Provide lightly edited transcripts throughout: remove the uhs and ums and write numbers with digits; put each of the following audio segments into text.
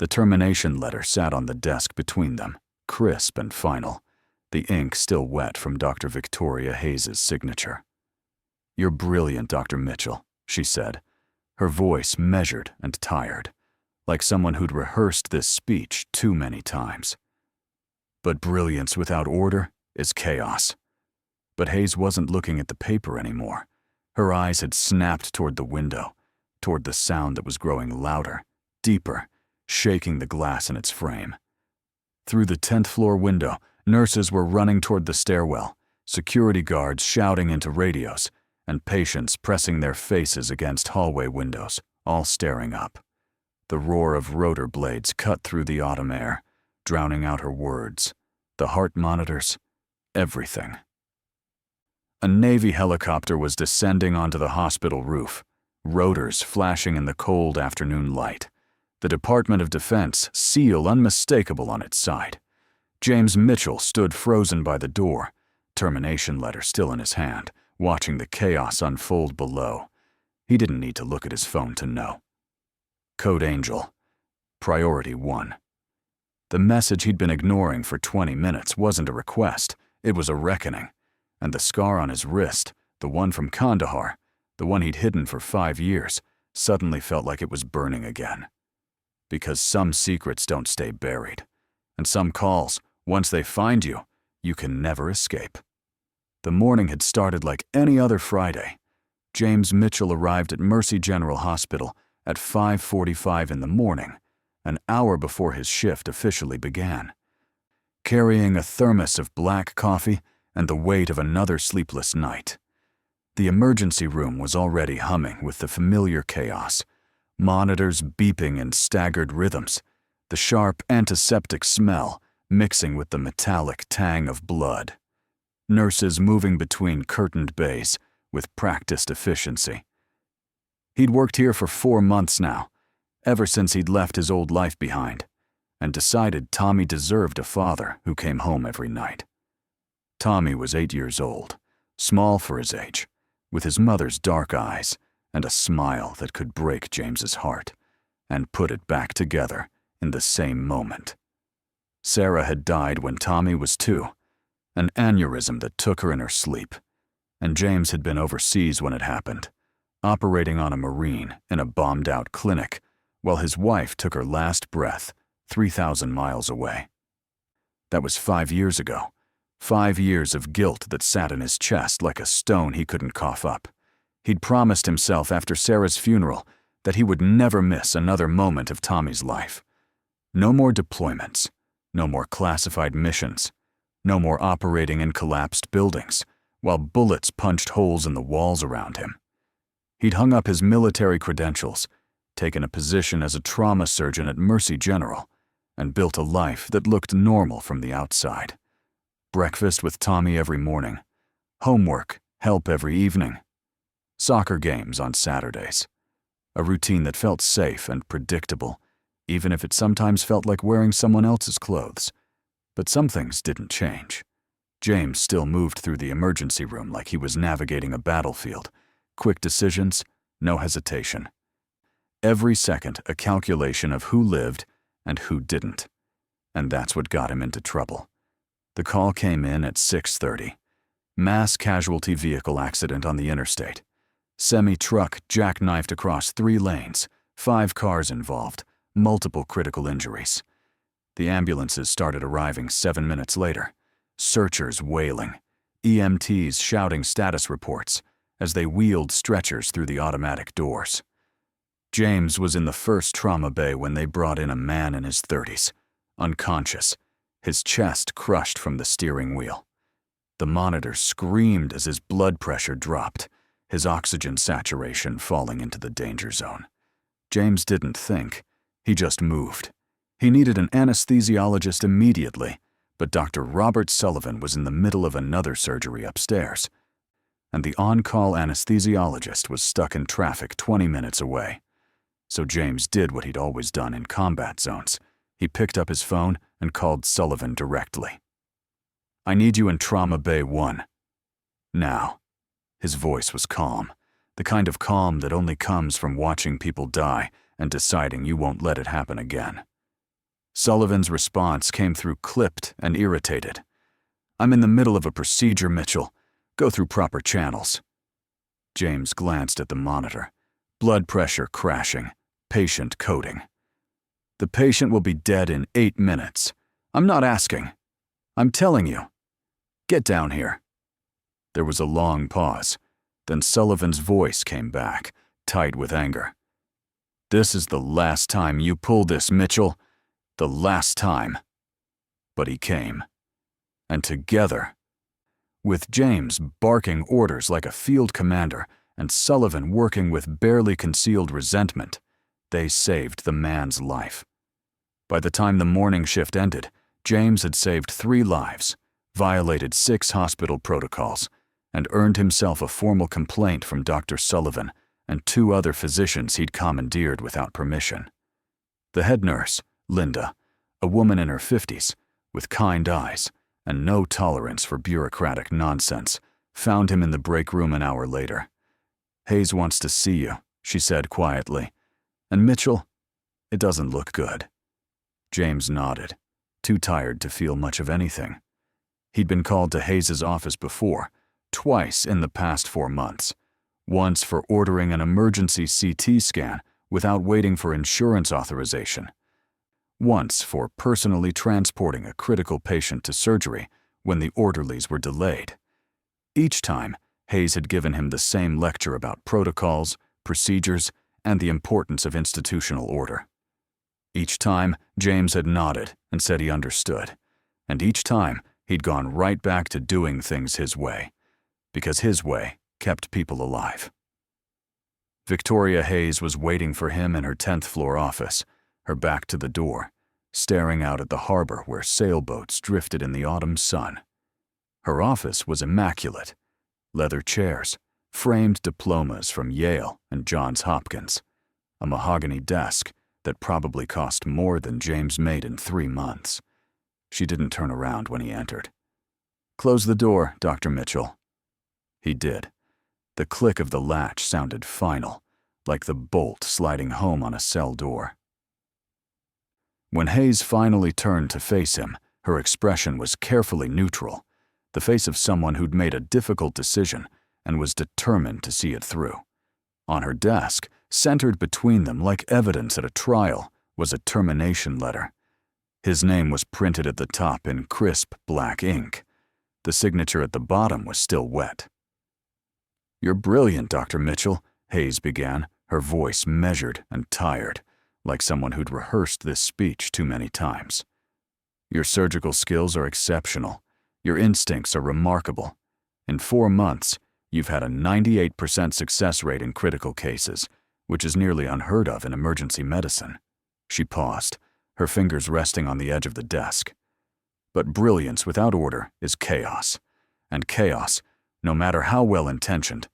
The termination letter sat on the desk between them, crisp and final, the ink still wet from Dr. Victoria Hayes's signature. "You're brilliant, Dr. Mitchell," she said, her voice measured and tired, like someone who'd rehearsed this speech too many times. "But brilliance without order is chaos." But Hayes wasn't looking at the paper anymore. Her eyes had snapped toward the window, toward the sound that was growing louder, deeper, shaking the glass in its frame. Through the 10th floor window, nurses were running toward the stairwell, security guards shouting into radios, and patients pressing their faces against hallway windows, all staring up. The roar of rotor blades cut through the autumn air, drowning out her words, the heart monitors, everything. A Navy helicopter was descending onto the hospital roof, rotors flashing in the cold afternoon light. The Department of Defense seal unmistakable on its side. James Mitchell stood frozen by the door, termination letter still in his hand, watching the chaos unfold below. He didn't need to look at his phone to know. Code Angel. Priority 1. The message he'd been ignoring for 20 minutes wasn't a request, it was a reckoning. And the scar on his wrist, the one from Kandahar, the one he'd hidden for 5 years, suddenly felt like it was burning again. Because some secrets don't stay buried, and some calls, once they find you, you can never escape. The morning had started like any other Friday. James Mitchell arrived at Mercy General Hospital at 5:45 in the morning, an hour before his shift officially began. Carrying a thermos of black coffee and the weight of another sleepless night. The emergency room was already humming with the familiar chaos. Monitors beeping in staggered rhythms, the sharp antiseptic smell mixing with the metallic tang of blood. Nurses moving between curtained bays with practiced efficiency. He'd worked here for 4 months now, ever since he'd left his old life behind, and decided Tommy deserved a father who came home every night. Tommy was 8 years old, small for his age, with his mother's dark eyes and a smile that could break James's heart and put it back together in the same moment. Sarah had died when Tommy was 2, an aneurysm that took her in her sleep, and James had been overseas when it happened, operating on a Marine in a bombed-out clinic while his wife took her last breath 3,000 miles away. That was 5 years ago. 5 years of guilt that sat in his chest like a stone he couldn't cough up. He'd promised himself after Sarah's funeral that he would never miss another moment of Tommy's life. No more deployments, no more classified missions, no more operating in collapsed buildings while bullets punched holes in the walls around him. He'd hung up his military credentials, taken a position as a trauma surgeon at Mercy General, and built a life that looked normal from the outside. Breakfast with Tommy every morning, homework, help every evening, soccer games on Saturdays. A routine that felt safe and predictable, even if it sometimes felt like wearing someone else's clothes. But some things didn't change. James still moved through the emergency room like he was navigating a battlefield. Quick decisions, no hesitation. Every second a calculation of who lived and who didn't. And that's what got him into trouble. The call came in at 6:30. Mass casualty vehicle accident on the interstate. Semi-truck jackknifed across 3 lanes, 5 cars involved, multiple critical injuries. The ambulances started arriving 7 minutes later, searchers wailing, EMTs shouting status reports as they wheeled stretchers through the automatic doors. James was in the first trauma bay when they brought in a man in his 30s, unconscious, his chest crushed from the steering wheel. The monitor screamed as his blood pressure dropped, his oxygen saturation falling into the danger zone. James didn't think, he just moved. He needed an anesthesiologist immediately, but Dr. Robert Sullivan was in the middle of another surgery upstairs, and the on-call anesthesiologist was stuck in traffic 20 minutes away. So James did what he'd always done in combat zones. He picked up his phone and called Sullivan directly. "I need you in Trauma Bay 1. Now." His voice was calm, the kind of calm that only comes from watching people die and deciding you won't let it happen again. Sullivan's response came through clipped and irritated. "I'm in the middle of a procedure, Mitchell. Go through proper channels." James glanced at the monitor. Blood pressure crashing. Patient coding. "The patient will be dead in 8 minutes. I'm not asking. I'm telling you. Get down here." There was a long pause. Then Sullivan's voice came back, tight with anger. "This is the last time you pull this, Mitchell. The last time." But he came. And together, with James barking orders like a field commander and Sullivan working with barely concealed resentment, they saved the man's life. By the time the morning shift ended, James had saved 3 lives, violated 6 hospital protocols, and earned himself a formal complaint from Dr. Sullivan and 2 other physicians he'd commandeered without permission. The head nurse, Linda, a woman in her 50s, with kind eyes and no tolerance for bureaucratic nonsense, found him in the break room an hour later. "Hayes wants to see you," she said quietly. "And Mitchell, it doesn't look good." James nodded, too tired to feel much of anything. He'd been called to Hayes's office before, twice in the past 4 months. Once for ordering an emergency CT scan without waiting for insurance authorization. Once for personally transporting a critical patient to surgery when the orderlies were delayed. Each time, Hayes had given him the same lecture about protocols, procedures, and the importance of institutional order. Each time, James had nodded and said he understood. And each time, he'd gone right back to doing things his way, because his way kept people alive. Victoria Hayes was waiting for him in her 10th floor office, her back to the door, staring out at the harbor where sailboats drifted in the autumn sun. Her office was immaculate. Leather chairs, framed diplomas from Yale and Johns Hopkins, a mahogany desk that probably cost more than James made in 3 months. She didn't turn around when he entered. "Close the door, Dr. Mitchell." He did. The click of the latch sounded final, like the bolt sliding home on a cell door. When Hayes finally turned to face him, her expression was carefully neutral, the face of someone who'd made a difficult decision and was determined to see it through. On her desk, centered between them like evidence at a trial, was a termination letter. His name was printed at the top in crisp black ink. The signature at the bottom was still wet. "You're brilliant, Dr. Mitchell," Hayes began, her voice measured and tired, like someone who'd rehearsed this speech too many times. "Your surgical skills are exceptional. Your instincts are remarkable. In 4 months, you've had a 98% success rate in critical cases, which is nearly unheard of in emergency medicine." She paused, her fingers resting on the edge of the desk. "But brilliance without order is chaos, and chaos, no matter how well-intentioned,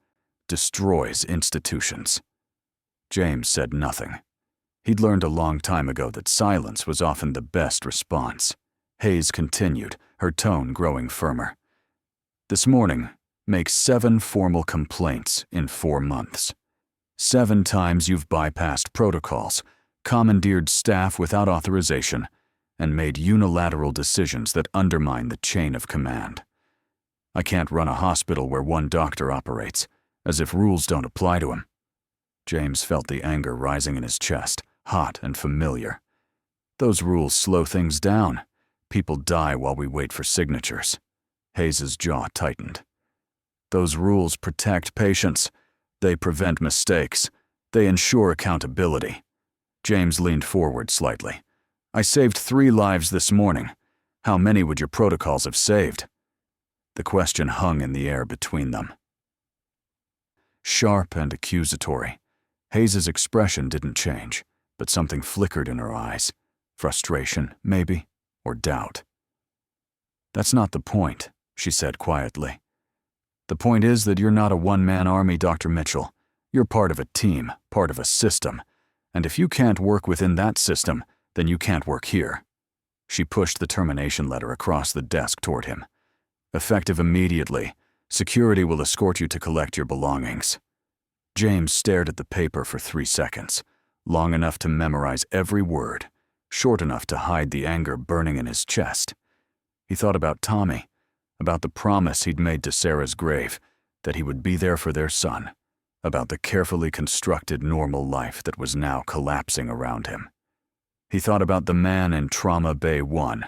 destroys institutions." James said nothing. He'd learned a long time ago that silence was often the best response. Hayes continued, her tone growing firmer. "This morning, make 7 formal complaints in 4 months. 7 times you've bypassed protocols, commandeered staff without authorization, and made unilateral decisions that undermine the chain of command. I can't run a hospital where 1 doctor operates, as if rules don't apply to him." James felt the anger rising in his chest, hot and familiar. "Those rules slow things down. People die while we wait for signatures." Hayes's jaw tightened. "Those rules protect patients. They prevent mistakes. They ensure accountability." James leaned forward slightly. "I saved 3 lives this morning. How many would your protocols have saved?" The question hung in the air between them. Sharp and accusatory, Hayes's expression didn't change, but something flickered in her eyes. Frustration, maybe, or doubt. "That's not the point," she said quietly. "The point is that you're not a one-man army, Dr. Mitchell. You're part of a team, part of a system. And if you can't work within that system, then you can't work here." She pushed the termination letter across the desk toward him. "Effective immediately. Security will escort you to collect your belongings." James stared at the paper for 3 seconds, long enough to memorize every word, short enough to hide the anger burning in his chest. He thought about Tommy, about the promise he'd made to Sarah's grave, that he would be there for their son, about the carefully constructed normal life that was now collapsing around him. He thought about the man in Trauma Bay 1,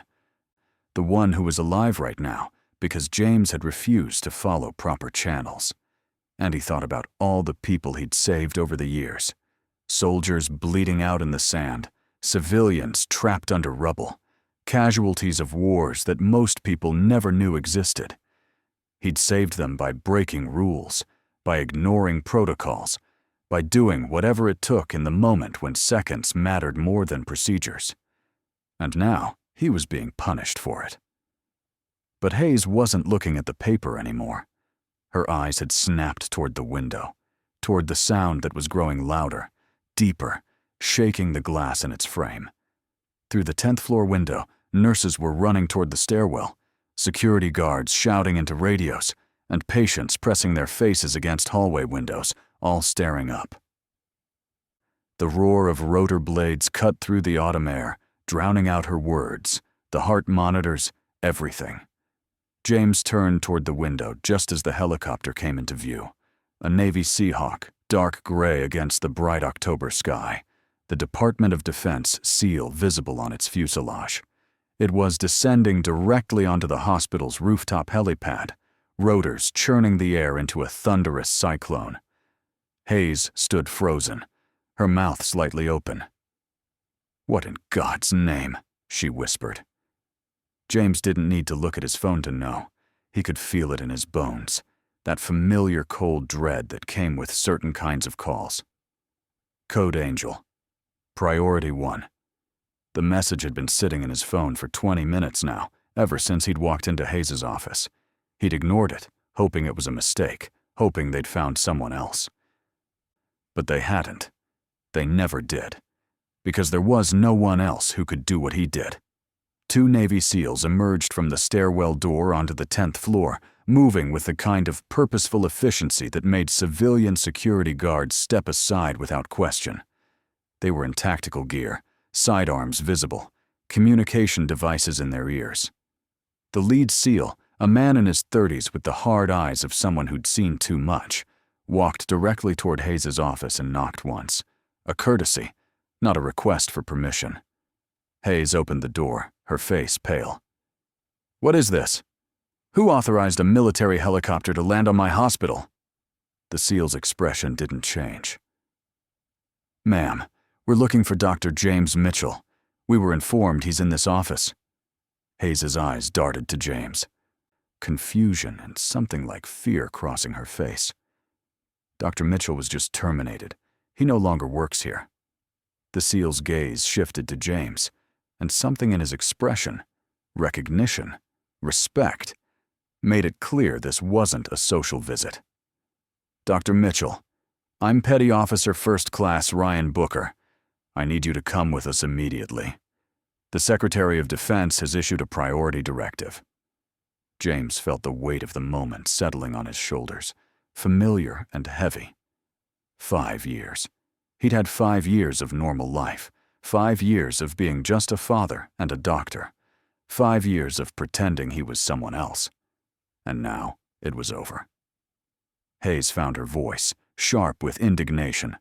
the one who was alive right now because James had refused to follow proper channels. And he thought about all the people he'd saved over the years. Soldiers bleeding out in the sand, civilians trapped under rubble, casualties of wars that most people never knew existed. He'd saved them by breaking rules, by ignoring protocols, by doing whatever it took in the moment when seconds mattered more than procedures. And now he was being punished for it. But Hayes wasn't looking at the paper anymore. Her eyes had snapped toward the window, toward the sound that was growing louder, deeper, shaking the glass in its frame. Through the 10th floor window, nurses were running toward the stairwell, security guards shouting into radios, and patients pressing their faces against hallway windows, all staring up. The roar of rotor blades cut through the autumn air, drowning out her words, the heart monitors, everything. James turned toward the window just as the helicopter came into view. A Navy Seahawk, dark gray against the bright October sky, the Department of Defense seal visible on its fuselage. It was descending directly onto the hospital's rooftop helipad, rotors churning the air into a thunderous cyclone. Hayes stood frozen, her mouth slightly open. "What in God's name?" she whispered. James didn't need to look at his phone to know. He could feel it in his bones, that familiar cold dread that came with certain kinds of calls. Code Angel. Priority 1. The message had been sitting in his phone for 20 minutes now, ever since he'd walked into Hayes' office. He'd ignored it, hoping it was a mistake, hoping they'd found someone else. But they hadn't. They never did. Because there was no one else who could do what he did. 2 Navy SEALs emerged from the stairwell door onto the 10th floor, moving with the kind of purposeful efficiency that made civilian security guards step aside without question. They were in tactical gear, sidearms visible, communication devices in their ears. The lead SEAL, a man in his 30s with the hard eyes of someone who'd seen too much, walked directly toward Hayes' office and knocked once. A courtesy, not a request for permission. Hayes opened the door, her face pale. "What is this? Who authorized a military helicopter to land on my hospital?" The SEAL's expression didn't change. "Ma'am, we're looking for Dr. James Mitchell. We were informed he's in this office." Hayes' eyes darted to James. Confusion and something like fear crossing her face. Dr. Mitchell was just terminated. He no longer works here. The SEAL's gaze shifted to James, and something in his expression, recognition, respect, made it clear this wasn't a social visit. "Dr. Mitchell, I'm Petty Officer First Class Ryan Booker. I need you to come with us immediately. The Secretary of Defense has issued a priority directive." James felt the weight of the moment settling on his shoulders, familiar and heavy. 5 years. He'd had 5 years of normal life, 5 years of being just a father and a doctor, 5 years of pretending he was someone else. And now it was over. Hayes found her voice, sharp with indignation.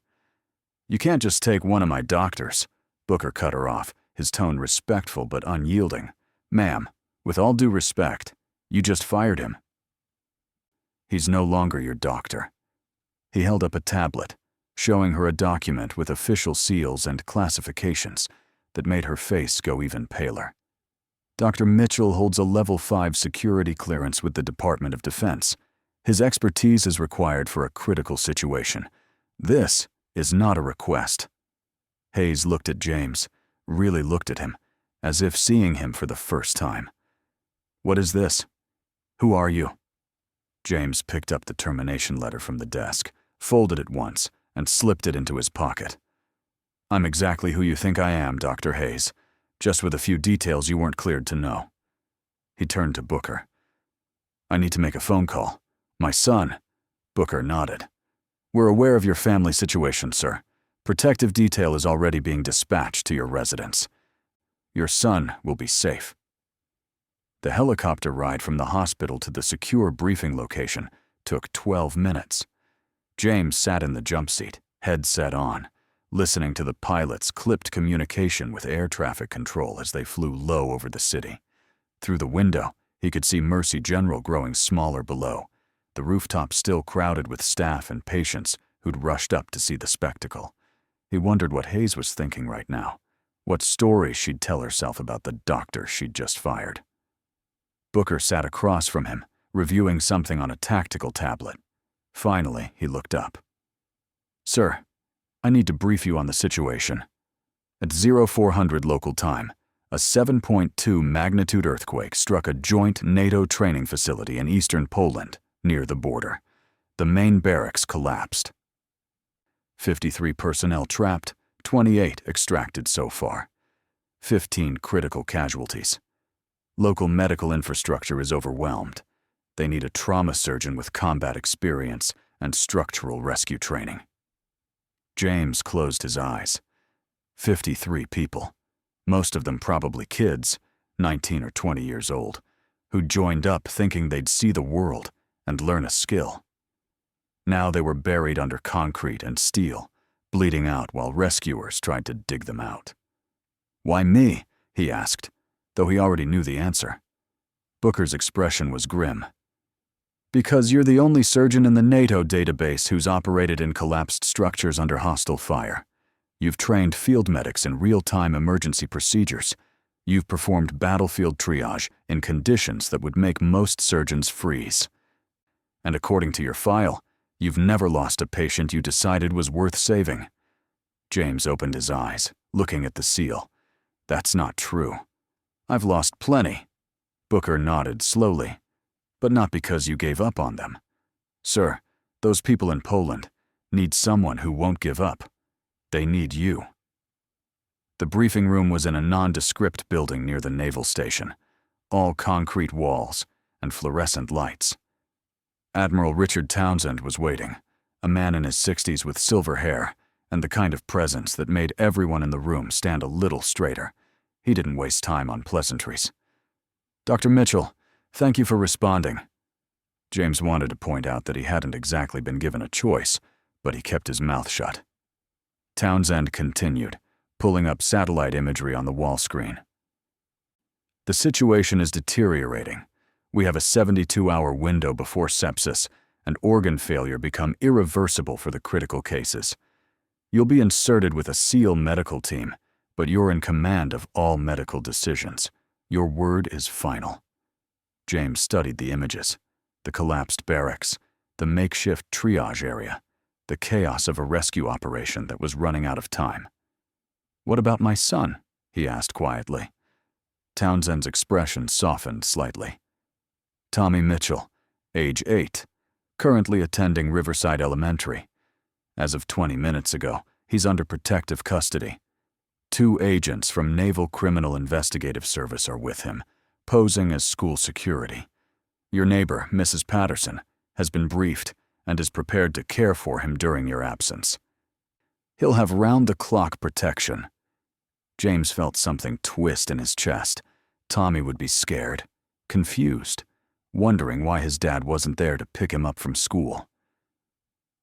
"You can't just take one of my doctors." Booker cut her off, his tone respectful but unyielding. "Ma'am, with all due respect, you just fired him." "He's no longer your doctor." He held up a tablet, showing her a document with official seals and classifications that made her face go even paler. "Dr. Mitchell holds a Level 5 security clearance with the Department of Defense. His expertise is required for a critical situation. This is not a request." Hayes looked at James, really looked at him, as if seeing him for the first time. "What is this? Who are you?" James picked up the termination letter from the desk, folded it once, and slipped it into his pocket. "I'm exactly who you think I am, Dr. Hayes, just with a few details you weren't cleared to know." He turned to Booker. "I need to make a phone call. My son." Booker nodded. "We're aware of your family situation, sir. Protective detail is already being dispatched to your residence. Your son will be safe. The helicopter ride from the hospital to the secure briefing location took 12 minutes. James sat in the jump seat, headset on, listening to the pilot's clipped communication with air traffic control as they flew low over the city. Through the window, he could see Mercy General growing smaller below, the rooftop still crowded with staff and patients who'd rushed up to see the spectacle. He wondered what Hayes was thinking right now, what story she'd tell herself about the doctor she'd just fired. Booker sat across from him, reviewing something on a tactical tablet. Finally, he looked up. "Sir, I need to brief you on the situation. At 0400 local time, a 7.2 magnitude earthquake struck a joint NATO training facility in eastern Poland, near the border. The main barracks collapsed. 53 personnel trapped, 28 extracted so far. 15 critical casualties. Local medical infrastructure is overwhelmed. They need a trauma surgeon with combat experience and structural rescue training." James closed his eyes. 53 people, most of them probably kids, 19 or 20 years old, who joined up thinking they'd see the world and learn a skill. Now they were buried under concrete and steel, bleeding out while rescuers tried to dig them out. "Why me?" he asked, though he already knew the answer. Booker's expression was grim. "Because you're the only surgeon in the NATO database who's operated in collapsed structures under hostile fire. You've trained field medics in real-time emergency procedures. You've performed battlefield triage in conditions that would make most surgeons freeze. And according to your file, you've never lost a patient you decided was worth saving." James opened his eyes, looking at the seal. "That's not true. I've lost plenty." Booker nodded slowly. "But not because you gave up on them. Sir, those people in Poland need someone who won't give up. They need you." The briefing room was in a nondescript building near the naval station, all concrete walls and fluorescent lights. Admiral Richard Townsend was waiting, a man in his 60s with silver hair and the kind of presence that made everyone in the room stand a little straighter. He didn't waste time on pleasantries. "Dr. Mitchell, thank you for responding." James wanted to point out that he hadn't exactly been given a choice, but he kept his mouth shut. Townsend continued, pulling up satellite imagery on the wall screen. "The situation is deteriorating. We have a 72-hour window before sepsis and organ failure become irreversible for the critical cases. You'll be inserted with a SEAL medical team, but you're in command of all medical decisions. Your word is final." James studied the images, the collapsed barracks, the makeshift triage area, the chaos of a rescue operation that was running out of time. "What about my son?" he asked quietly. Townsend's expression softened slightly. "Tommy Mitchell, age 8, currently attending Riverside Elementary. As of 20 minutes ago, he's under protective custody. 2 agents from Naval Criminal Investigative Service are with him, posing as school security. Your neighbor, Mrs. Patterson, has been briefed and is prepared to care for him during your absence. He'll have round-the-clock protection." James felt something twist in his chest. Tommy would be scared, confused, wondering why his dad wasn't there to pick him up from school.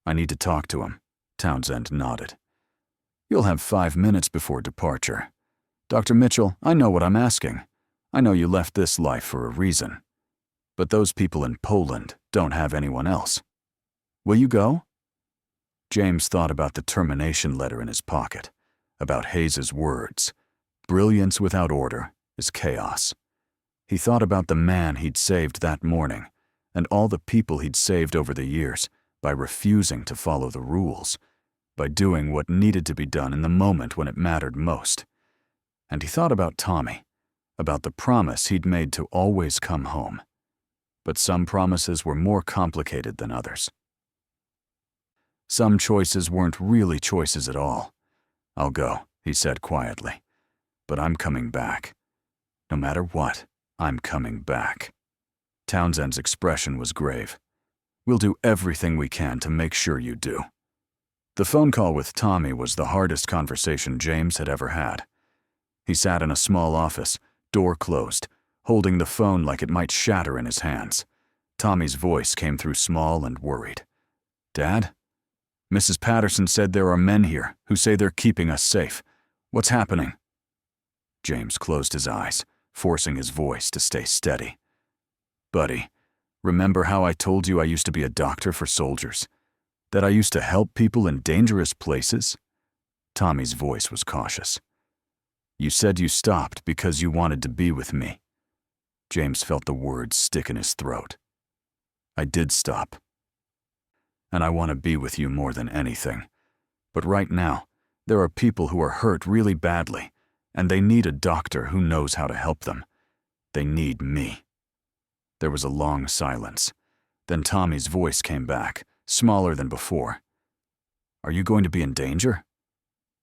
"I need to talk to him," Townsend nodded. "You'll have 5 minutes before departure. Dr. Mitchell, I know what I'm asking. I know you left this life for a reason. But those people in Poland don't have anyone else. Will you go?" James thought about the termination letter in his pocket, about Hayes's words. Brilliance without order is chaos. He thought about the man he'd saved that morning, and all the people he'd saved over the years by refusing to follow the rules, by doing what needed to be done in the moment when it mattered most. And he thought about Tommy, about the promise he'd made to always come home. But some promises were more complicated than others. Some choices weren't really choices at all. "I'll go," he said quietly. "But I'm coming back. No matter what, I'm coming back." Townsend's expression was grave. "We'll do everything we can to make sure you do." The phone call with Tommy was the hardest conversation James had ever had. He sat in a small office, door closed, holding the phone like it might shatter in his hands. Tommy's voice came through small and worried. "Dad? Mrs. Patterson said there are men here who say they're keeping us safe. What's happening?" James closed his eyes, forcing his voice to stay steady. "Buddy, remember how I told you I used to be a doctor for soldiers? That I used to help people in dangerous places?" Tommy's voice was cautious. "You said you stopped because you wanted to be with me." James felt the words stick in his throat. "I did stop. And I want to be with you more than anything. But right now, there are people who are hurt really badly, and they need a doctor who knows how to help them. They need me." There was a long silence. Then Tommy's voice came back, smaller than before. "Are you going to be in danger?"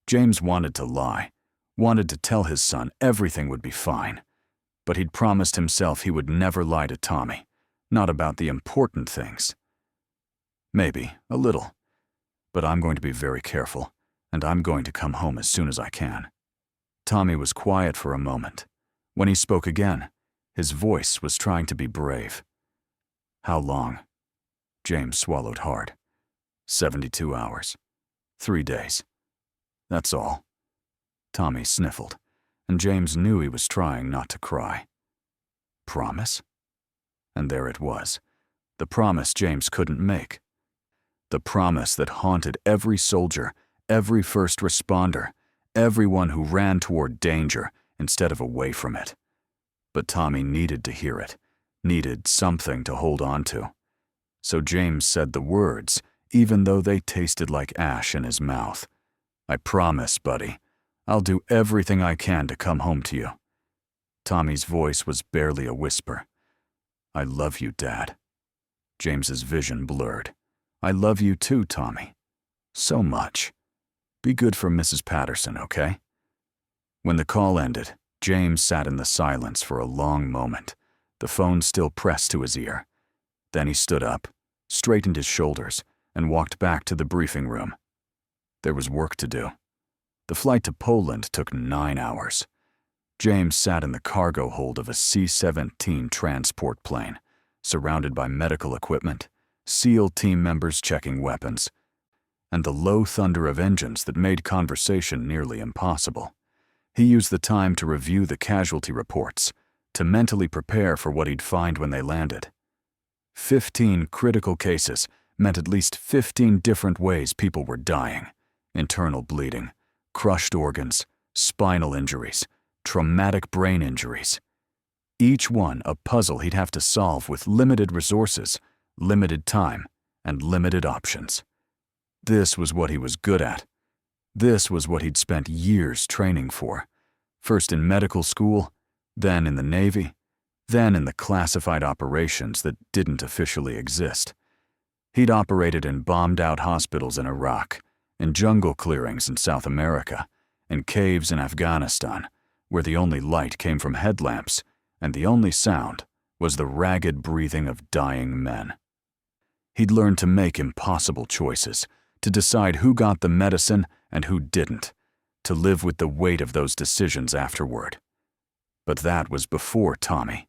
James wanted to lie, wanted to tell his son everything would be fine. But he'd promised himself he would never lie to Tommy, not about the important things. "Maybe, a little. But I'm going to be very careful, and I'm going to come home as soon as I can." Tommy was quiet for a moment. When he spoke again, his voice was trying to be brave. "How long?" James swallowed hard. 72 hours. 3 days. That's all." Tommy sniffled, and James knew he was trying not to cry. Promise? And there it was, the promise James couldn't make. The promise that haunted every soldier, every first responder, everyone who ran toward danger instead of away from it. But Tommy needed to hear it, needed something to hold on to. So James said the words, even though they tasted like ash in his mouth. "I promise, buddy. I'll do everything I can to come home to you." Tommy's voice was barely a whisper. "I love you, Dad." James's vision blurred. "I love you too, Tommy. So much. Be good for Mrs. Patterson, okay?" When the call ended, James sat in the silence for a long moment, the phone still pressed to his ear. Then he stood up, straightened his shoulders, and walked back to the briefing room. There was work to do. The flight to Poland took 9 hours. James sat in the cargo hold of a C-17 transport plane, surrounded by medical equipment, SEAL team members checking weapons, and the low thunder of engines that made conversation nearly impossible. He used the time to review the casualty reports, to mentally prepare for what he'd find when they landed. 15 critical cases meant at least 15 different ways people were dying: internal bleeding, crushed organs, spinal injuries, traumatic brain injuries. Each one a puzzle he'd have to solve with limited resources, limited time, and limited options. This was what he was good at. This was what he'd spent years training for, first in medical school, then in the Navy, then in the classified operations that didn't officially exist. He'd operated in bombed-out hospitals in Iraq, in jungle clearings in South America, in caves in Afghanistan, where the only light came from headlamps, and the only sound was the ragged breathing of dying men. He'd learned to make impossible choices, to decide who got the medicine and who didn't, to live with the weight of those decisions afterward. But that was before Tommy,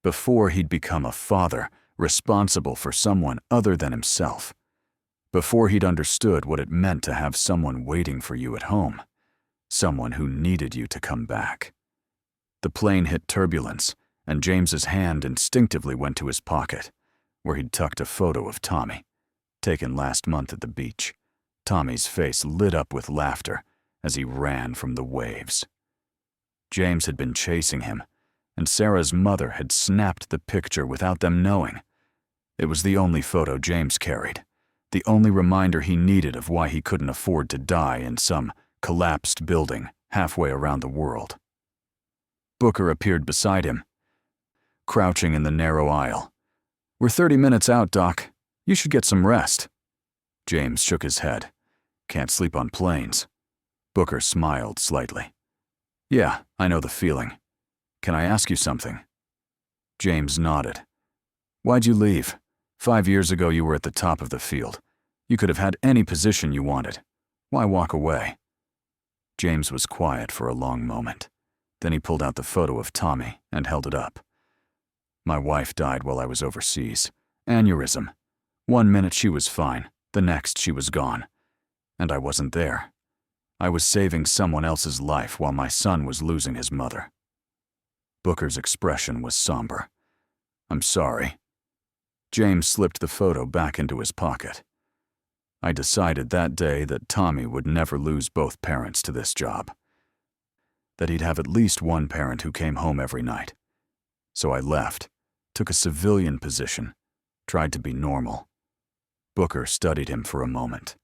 before he'd become a father responsible for someone other than himself, before he'd understood what it meant to have someone waiting for you at home, someone who needed you to come back. The plane hit turbulence, and James's hand instinctively went to his pocket, where he'd tucked a photo of Tommy, taken last month at the beach. Tommy's face lit up with laughter as he ran from the waves. James had been chasing him, and Sarah's mother had snapped the picture without them knowing. It was the only photo James carried, the only reminder he needed of why he couldn't afford to die in some collapsed building halfway around the world. Booker appeared beside him, crouching in the narrow aisle. "We're 30 minutes out, Doc. You should get some rest." James shook his head. "Can't sleep on planes." Booker smiled slightly. "Yeah, I know the feeling. Can I ask you something?" James nodded. "Why'd you leave? 5 years ago you were at the top of the field. You could have had any position you wanted. Why walk away?" James was quiet for a long moment. Then he pulled out the photo of Tommy and held it up. My wife died while I was overseas. Aneurysm. 1 minute she was fine, the next she was gone. And I wasn't there. I was saving someone else's life while my son was losing his mother. Booker's expression was somber. I'm sorry. James slipped the photo back into his pocket. I decided that day that Tommy would never lose both parents to this job. That he'd have at least one parent who came home every night. So I left, took a civilian position, tried to be normal. Booker studied him for a moment.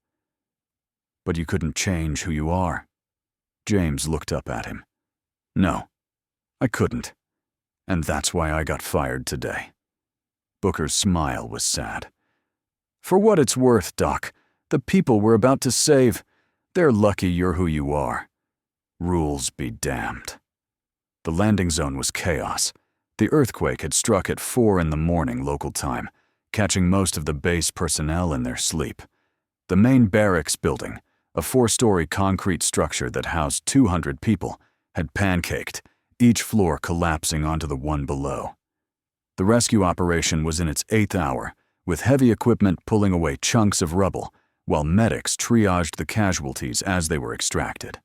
But you couldn't change who you are. James looked up at him. No, I couldn't. And that's why I got fired today. Booker's smile was sad. For what it's worth, Doc, the people we're about to save, they're lucky you're who you are. Rules be damned. The landing zone was chaos. The earthquake had struck at 4 a.m. local time, catching most of the base personnel in their sleep. The main barracks building, a 4-story concrete structure that housed 200 people, had pancaked, each floor collapsing onto the one below. The rescue operation was in its 8th hour, with heavy equipment pulling away chunks of rubble, while medics triaged the casualties as they were extracted.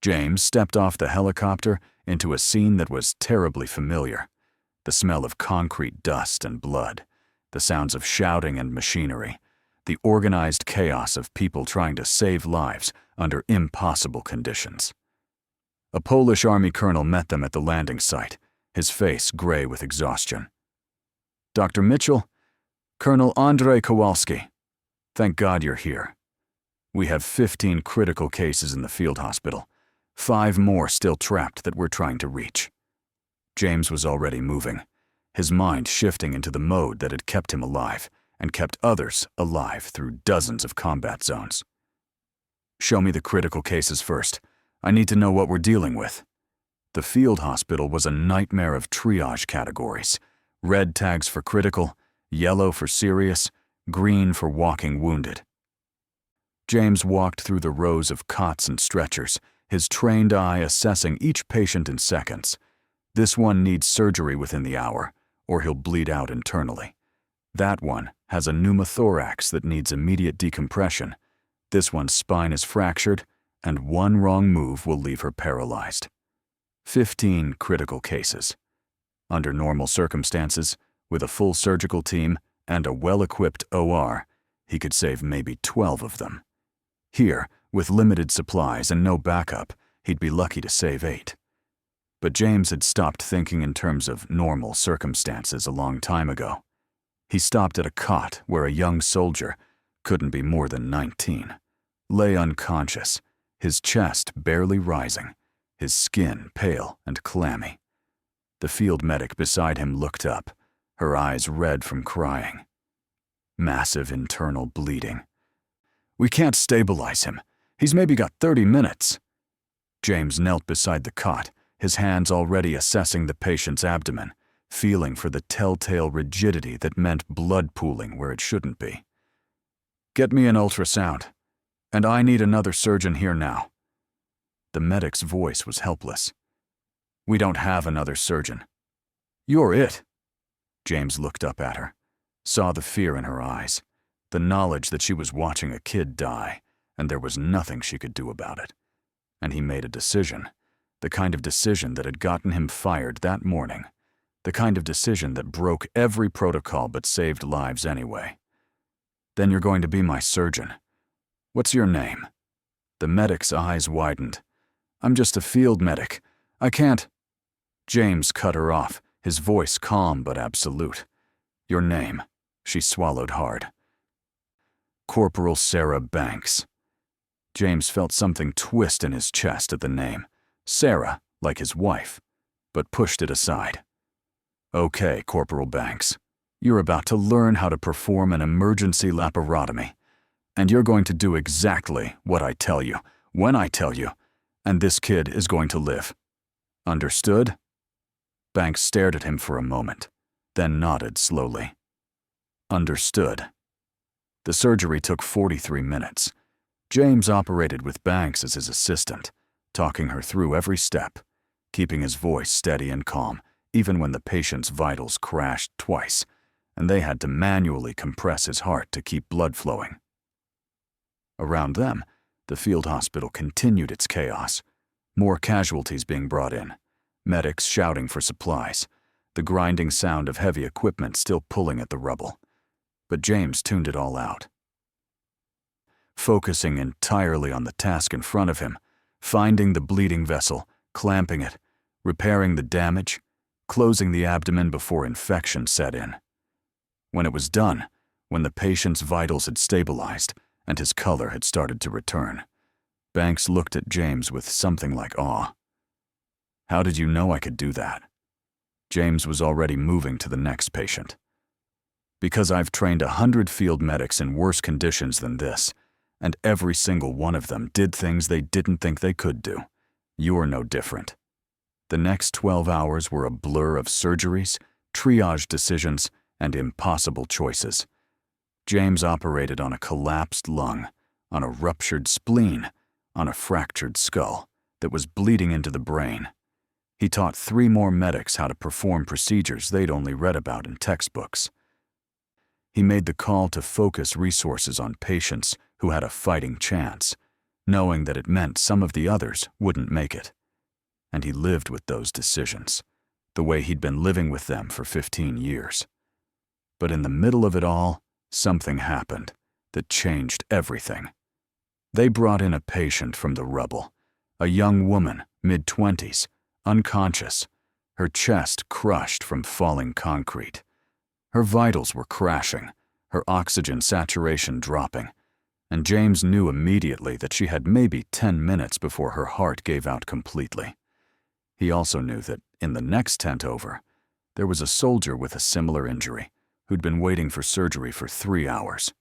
James stepped off the helicopter into a scene that was terribly familiar. The smell of concrete dust and blood, the sounds of shouting and machinery, the organized chaos of people trying to save lives under impossible conditions. A Polish army colonel met them at the landing site, his face gray with exhaustion. Dr. Mitchell, Colonel Andrei Kowalski, thank God you're here. We have 15 critical cases in the field hospital, 5 more still trapped that we're trying to reach. James was already moving, his mind shifting into the mode that had kept him alive and kept others alive through dozens of combat zones. Show me the critical cases first. I need to know what we're dealing with. The field hospital was a nightmare of triage categories. Red tags for critical, yellow for serious, green for walking wounded. James walked through the rows of cots and stretchers, his trained eye assessing each patient in seconds. This one needs surgery within the hour, or he'll bleed out internally. That one has a pneumothorax that needs immediate decompression. This one's spine is fractured, and one wrong move will leave her paralyzed. 15 critical cases. Under normal circumstances, with a full surgical team and a well-equipped OR, he could save maybe 12 of them. Here, with limited supplies and no backup, he'd be lucky to save 8. But James had stopped thinking in terms of normal circumstances a long time ago. He stopped at a cot where a young soldier, couldn't be more than 19, lay unconscious, his chest barely rising, his skin pale and clammy. The field medic beside him looked up, her eyes red from crying. Massive internal bleeding. We can't stabilize him. He's maybe got 30 minutes. James knelt beside the cot, his hands already assessing the patient's abdomen, feeling for the telltale rigidity that meant blood pooling where it shouldn't be. Get me an ultrasound, and I need another surgeon here now. The medic's voice was helpless. We don't have another surgeon. You're it. James looked up at her, saw the fear in her eyes, the knowledge that she was watching a kid die, and there was nothing she could do about it. And he made a decision, the kind of decision that had gotten him fired that morning, the kind of decision that broke every protocol but saved lives anyway. Then you're going to be my surgeon. What's your name? The medic's eyes widened. I'm just a field medic. I can't. James cut her off, his voice calm but absolute. Your name. She swallowed hard. Corporal Sarah Banks. James felt something twist in his chest at the name. Sarah, like his wife, but pushed it aside. Okay, Corporal Banks. You're about to learn how to perform an emergency laparotomy. And you're going to do exactly what I tell you, when I tell you, and this kid is going to live. Understood? Banks stared at him for a moment, then nodded slowly. Understood. The surgery took 43 minutes. James operated with Banks as his assistant, talking her through every step, keeping his voice steady and calm, even when the patient's vitals crashed twice, and they had to manually compress his heart to keep blood flowing. Around them, the field hospital continued its chaos, more casualties being brought in, medics shouting for supplies, the grinding sound of heavy equipment still pulling at the rubble. But James tuned it all out. Focusing entirely on the task in front of him, finding the bleeding vessel, clamping it, repairing the damage, closing the abdomen before infection set in. When it was done, when the patient's vitals had stabilized and his color had started to return, Banks looked at James with something like awe. "How did you know I could do that?" James was already moving to the next patient. "Because I've trained 100 field medics in worse conditions than this, and every single one of them did things they didn't think they could do. You're no different." The next 12 hours were a blur of surgeries, triage decisions, and impossible choices. James operated on a collapsed lung, on a ruptured spleen, on a fractured skull that was bleeding into the brain. He taught 3 more medics how to perform procedures they'd only read about in textbooks. He made the call to focus resources on patients who had a fighting chance, knowing that it meant some of the others wouldn't make it. And he lived with those decisions, the way he'd been living with them for 15 years. But in the middle of it all, something happened that changed everything. They brought in a patient from the rubble, a young woman, mid-20s, unconscious, her chest crushed from falling concrete. Her vitals were crashing, her oxygen saturation dropping, and James knew immediately that she had maybe 10 minutes before her heart gave out completely. He also knew that in the next tent over, there was a soldier with a similar injury who'd been waiting for surgery for 3 hours.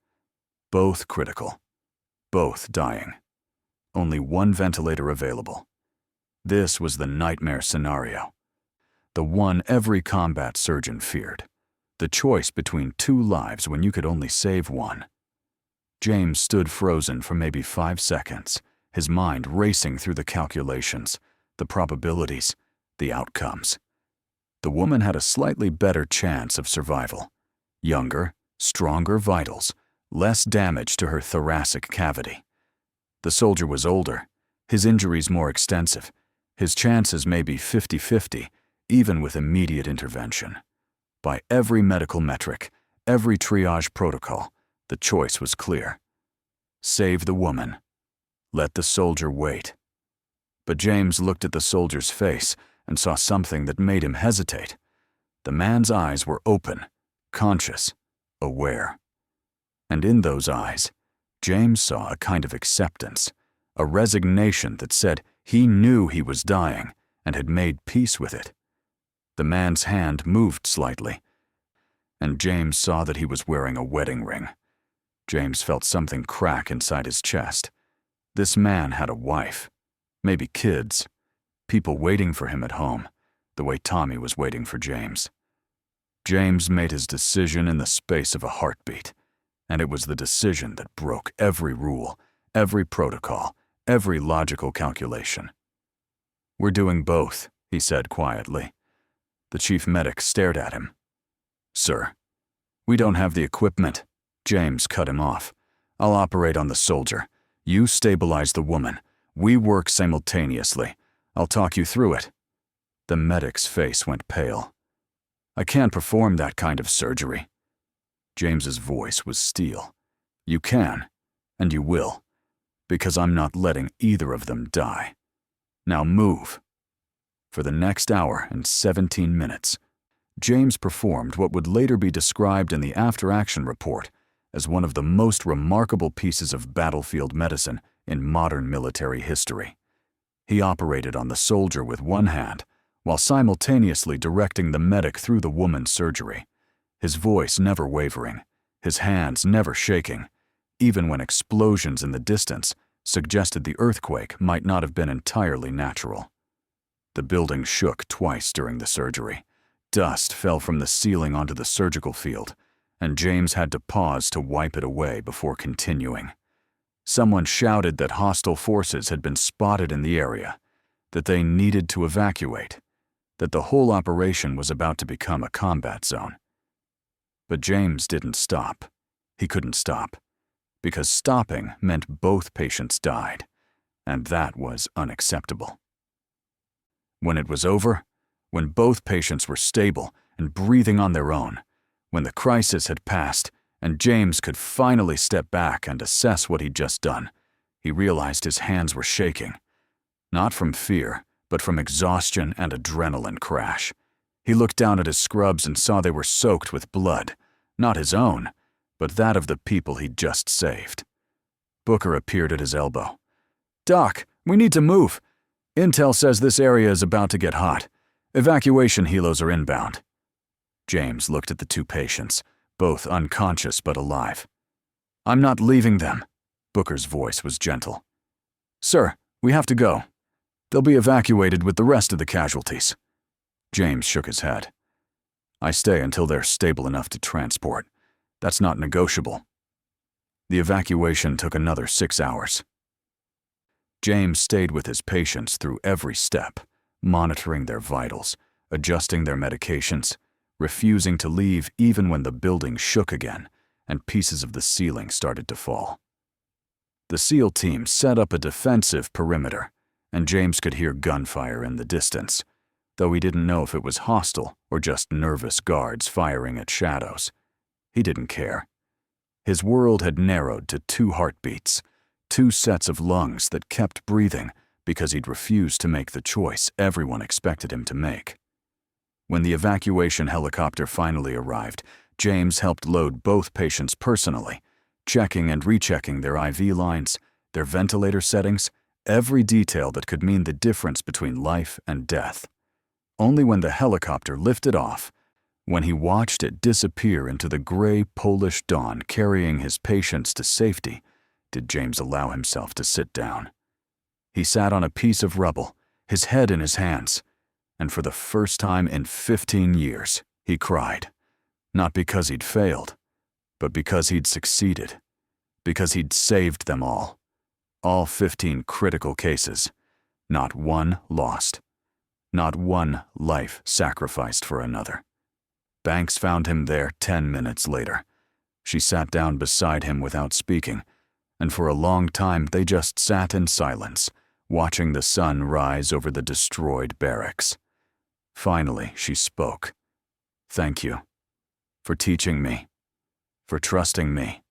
Both critical, both dying. Only one ventilator available. This was the nightmare scenario, the one every combat surgeon feared, the choice between 2 lives when you could only save one. James stood frozen for maybe 5 seconds, his mind racing through the calculations, the probabilities, the outcomes. The woman had a slightly better chance of survival. Younger, stronger vitals, less damage to her thoracic cavity. The soldier was older, his injuries more extensive, his chances maybe 50-50, even with immediate intervention. By every medical metric, every triage protocol, the choice was clear. Save the woman. Let the soldier wait. But James looked at the soldier's face and saw something that made him hesitate. The man's eyes were open, conscious, aware. And in those eyes, James saw a kind of acceptance, a resignation that said he knew he was dying and had made peace with it. The man's hand moved slightly, and James saw that he was wearing a wedding ring. James felt something crack inside his chest. This man had a wife, maybe kids, people waiting for him at home, the way Tommy was waiting for James. James made his decision in the space of a heartbeat, and it was the decision that broke every rule, every protocol, every logical calculation. "We're doing both," he said quietly. The chief medic stared at him. "Sir, we don't have the equipment." James cut him off. "I'll operate on the soldier. You stabilize the woman. We work simultaneously. I'll talk you through it." The medic's face went pale. "I can't perform that kind of surgery." James's voice was steel. "You can, and you will, because I'm not letting either of them die. Now move." For the next hour and 17 minutes, James performed what would later be described in the after-action report as one of the most remarkable pieces of battlefield medicine in modern military history. He operated on the soldier with one hand, while simultaneously directing the medic through the woman's surgery, his voice never wavering, his hands never shaking, even when explosions in the distance suggested the earthquake might not have been entirely natural. The building shook twice during the surgery. Dust fell from the ceiling onto the surgical field, and James had to pause to wipe it away before continuing. Someone shouted that hostile forces had been spotted in the area, that they needed to evacuate, that the whole operation was about to become a combat zone. But James didn't stop. He couldn't stop, because stopping meant both patients died, and that was unacceptable. When it was over, when both patients were stable and breathing on their own, when the crisis had passed and James could finally step back and assess what he'd just done, he realized his hands were shaking. Not from fear, but from exhaustion and adrenaline crash. He looked down at his scrubs and saw they were soaked with blood, not his own, but that of the people he'd just saved. Booker appeared at his elbow. "Doc, we need to move. Intel says this area is about to get hot. Evacuation helos are inbound." James looked at the two patients, both unconscious but alive. "I'm not leaving them." Booker's voice was gentle. "Sir, we have to go. They'll be evacuated with the rest of the casualties." James shook his head. "I stay until they're stable enough to transport. That's not negotiable." The evacuation took another 6 hours. James stayed with his patients through every step, monitoring their vitals, adjusting their medications, refusing to leave even when the building shook again and pieces of the ceiling started to fall. The SEAL team set up a defensive perimeter, and James could hear gunfire in the distance, though he didn't know if it was hostile or just nervous guards firing at shadows. He didn't care. His world had narrowed to 2 heartbeats, 2 sets of lungs that kept breathing because he'd refused to make the choice everyone expected him to make. When the evacuation helicopter finally arrived, James helped load both patients personally, checking and rechecking their IV lines, their ventilator settings, every detail that could mean the difference between life and death. Only when the helicopter lifted off, when he watched it disappear into the gray Polish dawn carrying his patients to safety, did James allow himself to sit down. He sat on a piece of rubble, his head in his hands, and for the first time in 15 years, he cried. Not because he'd failed, but because he'd succeeded, because he'd saved them all 15 critical cases, not one lost, not one life sacrificed for another. Banks found him there 10 minutes later. She sat down beside him without speaking, and for a long time they just sat in silence, watching the sun rise over the destroyed barracks. Finally, she spoke. "Thank you. For teaching me. For trusting me."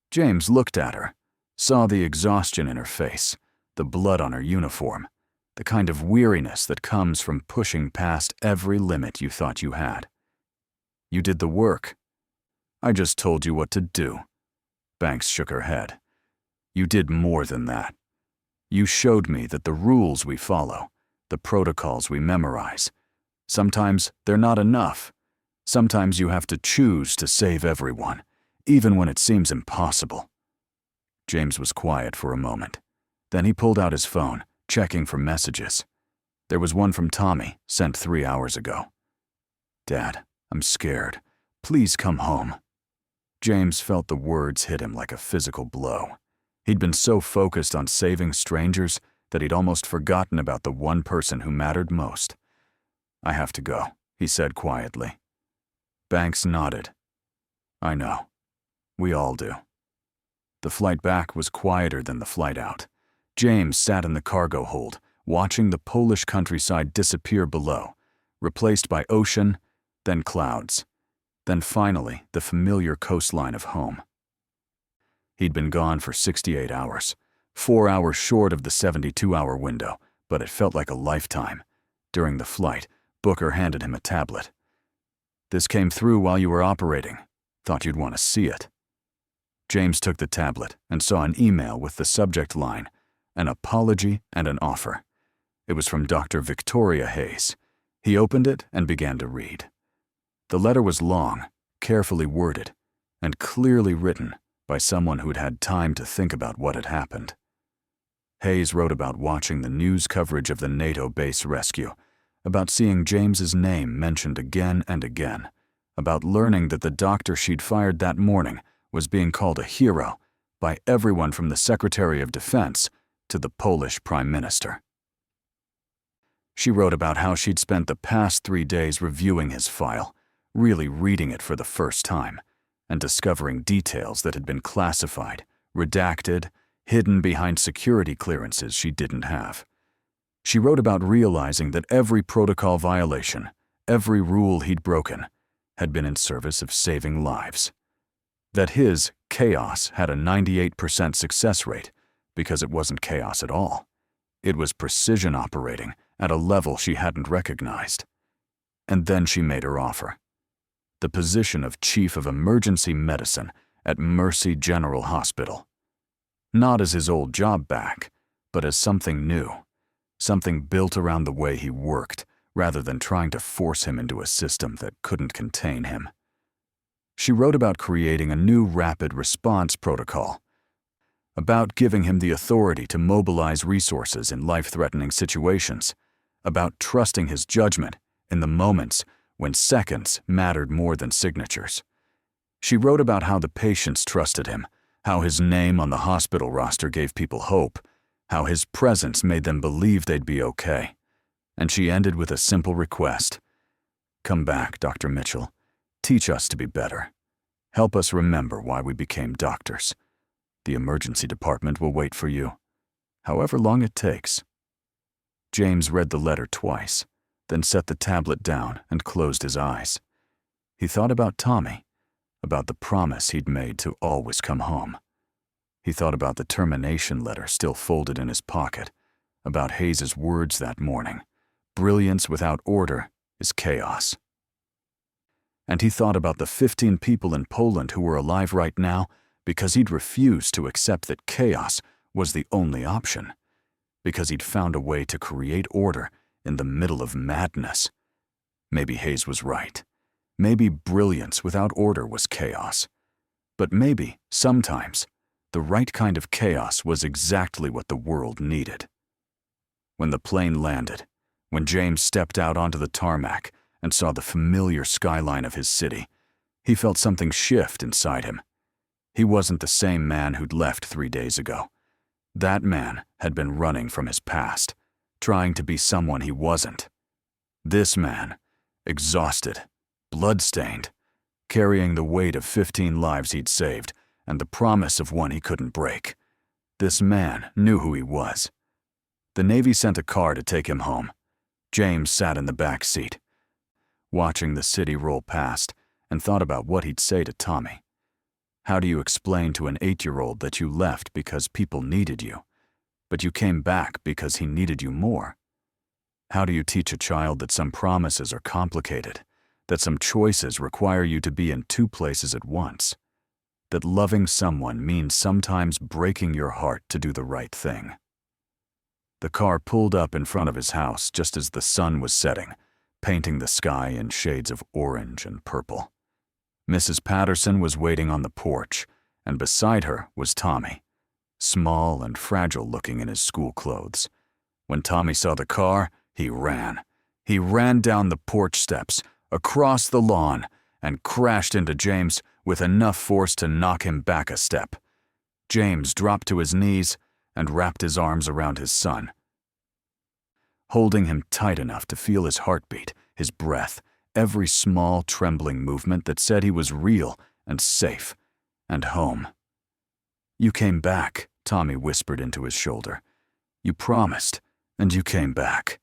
James looked at her, saw the exhaustion in her face, the blood on her uniform, the kind of weariness that comes from pushing past every limit you thought you had. "You did the work. I just told you what to do." Banks shook her head. "You did more than that. You showed me that the rules we follow, the protocols we memorize, sometimes they're not enough. Sometimes you have to choose to save everyone, even when it seems impossible." James was quiet for a moment. Then he pulled out his phone, checking for messages. There was one from Tommy, sent 3 hours ago. "Dad, I'm scared. Please come home." James felt the words hit him like a physical blow. He'd been so focused on saving strangers that he'd almost forgotten about the one person who mattered most. "I have to go," he said quietly. Banks nodded. "I know. We all do." The flight back was quieter than the flight out. James sat in the cargo hold, watching the Polish countryside disappear below, replaced by ocean, then clouds, then finally the familiar coastline of home. He'd been gone for 68 hours, 4 hours short of the 72-hour window, but it felt like a lifetime. During the flight, Booker handed him a tablet. "This came through while you were operating. Thought you'd want to see it." James took the tablet and saw an email with the subject line, "An apology and an offer." It was from Dr. Victoria Hayes. He opened it and began to read. The letter was long, carefully worded, and clearly written by someone who'd had time to think about what had happened. Hayes wrote about watching the news coverage of the NATO base rescue, about seeing James's name mentioned again and again, about learning that the doctor she'd fired that morning was being called a hero by everyone from the Secretary of Defense to the Polish Prime Minister. She wrote about how she'd spent the past 3 days reviewing his file, really reading it for the first time, and discovering details that had been classified, redacted, hidden behind security clearances she didn't have. She wrote about realizing that every protocol violation, every rule he'd broken, had been in service of saving lives. That his chaos had a 98% success rate because it wasn't chaos at all. It was precision operating at a level she hadn't recognized. And then she made her offer. The position of Chief of Emergency Medicine at Mercy General Hospital. Not as his old job back, but as something new, something built around the way he worked, rather than trying to force him into a system that couldn't contain him. She wrote about creating a new rapid response protocol, about giving him the authority to mobilize resources in life-threatening situations, about trusting his judgment in the moments when seconds mattered more than signatures. She wrote about how the patients trusted him, how his name on the hospital roster gave people hope, how his presence made them believe they'd be okay. And she ended with a simple request. Come back, Dr. Mitchell. Teach us to be better. Help us remember why we became doctors. The emergency department will wait for you, however long it takes. James read the letter twice, then set the tablet down and closed his eyes. He thought about Tommy, about the promise he'd made to always come home. He thought about the termination letter still folded in his pocket, about Hayes's words that morning. Brilliance without order is chaos. And he thought about the 15 people in Poland who were alive right now because he'd refused to accept that chaos was the only option, because he'd found a way to create order in the middle of madness. Maybe Hayes was right. Maybe brilliance without order was chaos. But maybe, sometimes, the right kind of chaos was exactly what the world needed. When the plane landed, when James stepped out onto the tarmac and saw the familiar skyline of his city, he felt something shift inside him. He wasn't the same man who'd left 3 days ago. That man had been running from his past, trying to be someone he wasn't. This man, exhausted, blood-stained, carrying the weight of 15 lives he'd saved and the promise of one he couldn't break. This man knew who he was. The Navy sent a car to take him home. James sat in the back seat, watching the city roll past, and thought about what he'd say to Tommy. How do you explain to an 8-year-old that you left because people needed you, but you came back because he needed you more? How do you teach a child that some promises are complicated, that some choices require you to be in 2 places at once, that loving someone means sometimes breaking your heart to do the right thing? The car pulled up in front of his house just as the sun was setting, painting the sky in shades of orange and purple. Mrs. Patterson was waiting on the porch, and beside her was Tommy, small and fragile-looking in his school clothes. When Tommy saw the car, he ran. He ran down the porch steps, across the lawn, and crashed into James with enough force to knock him back a step. James dropped to his knees and wrapped his arms around his son, holding him tight enough to feel his heartbeat, his breath, every small trembling movement that said he was real and safe and home. You came back, Tommy whispered into his shoulder. You promised, and you came back.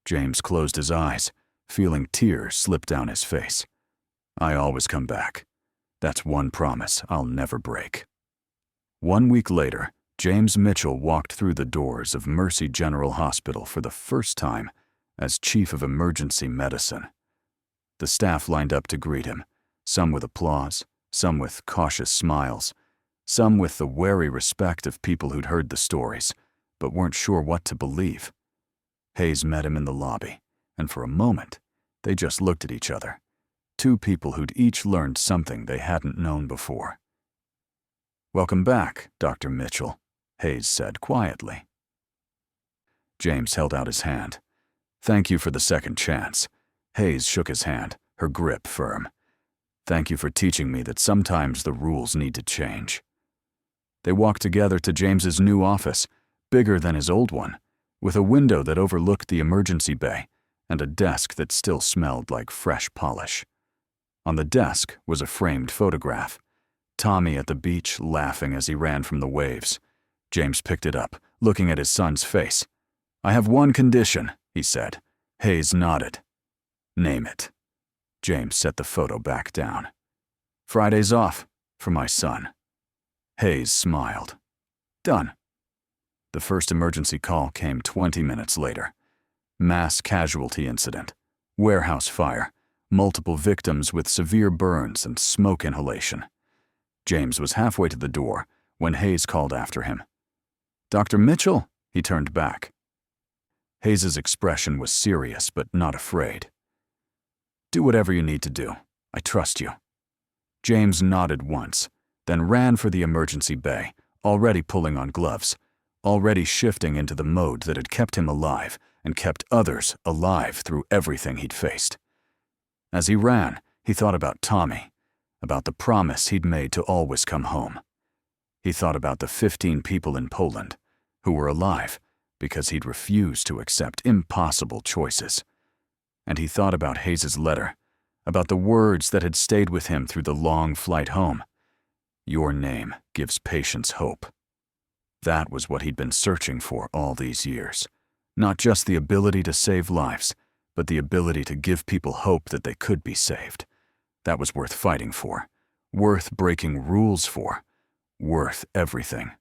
James closed his eyes, feeling tears slip down his face. I always come back. That's one promise I'll never break. 1 week later, James Mitchell walked through the doors of Mercy General Hospital for the first time as Chief of Emergency Medicine. The staff lined up to greet him, some with applause, some with cautious smiles, some with the wary respect of people who'd heard the stories, but weren't sure what to believe. Hayes met him in the lobby, and for a moment, they just looked at each other, 2 people who'd each learned something they hadn't known before. Welcome back, Dr. Mitchell, Hayes said quietly. James held out his hand. Thank you for the second chance. Hayes shook his hand, her grip firm. Thank you for teaching me that sometimes the rules need to change. They walked together to James's new office, bigger than his old one, with a window that overlooked the emergency bay and a desk that still smelled like fresh polish. On the desk was a framed photograph. Tommy at the beach laughing as he ran from the waves. James picked it up, looking at his son's face. "I have one condition," he said. Hayes nodded. "Name it." James set the photo back down. "Friday's off, for my son." Hayes smiled. "Done." The first emergency call came 20 minutes later. Mass casualty incident. Warehouse fire. Multiple victims with severe burns and smoke inhalation. James was halfway to the door when Hayes called after him. "Dr. Mitchell?" He turned back. Hayes's expression was serious but not afraid. "Do whatever you need to do. I trust you." James nodded once, then ran for the emergency bay, already pulling on gloves, already shifting into the mode that had kept him alive and kept others alive through everything he'd faced. As he ran, he thought about Tommy, about the promise he'd made to always come home. He thought about the 15 people in Poland who were alive because he'd refused to accept impossible choices. And he thought about Hayes's letter, about the words that had stayed with him through the long flight home. "Your name gives patients hope." That was what he'd been searching for all these years. Not just the ability to save lives, but the ability to give people hope that they could be saved. That was worth fighting for, worth breaking rules for, worth everything.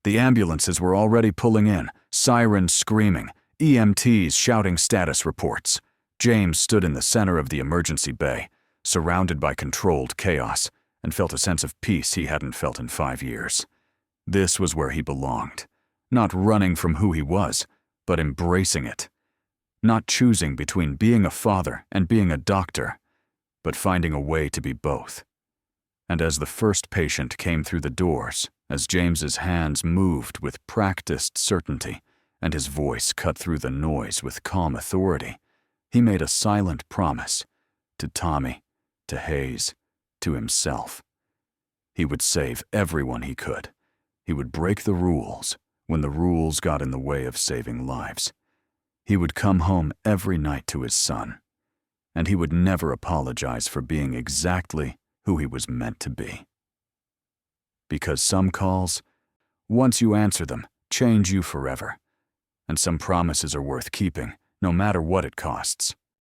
The ambulances were already pulling in, sirens screaming, EMTs shouting status reports. James stood in the center of the emergency bay, surrounded by controlled chaos, and felt a sense of peace he hadn't felt in 5 years. This was where he belonged, not running from who he was, but embracing it. Not choosing between being a father and being a doctor, but finding a way to be both. And as the first patient came through the doors, as James's hands moved with practiced certainty and his voice cut through the noise with calm authority, he made a silent promise to Tommy, to Hayes, to himself. He would save everyone he could. He would break the rules when the rules got in the way of saving lives. He would come home every night to his son, and he would never apologize for being exactly who he was meant to be. Because some calls, once you answer them, change you forever, and some promises are worth keeping, no matter what it costs.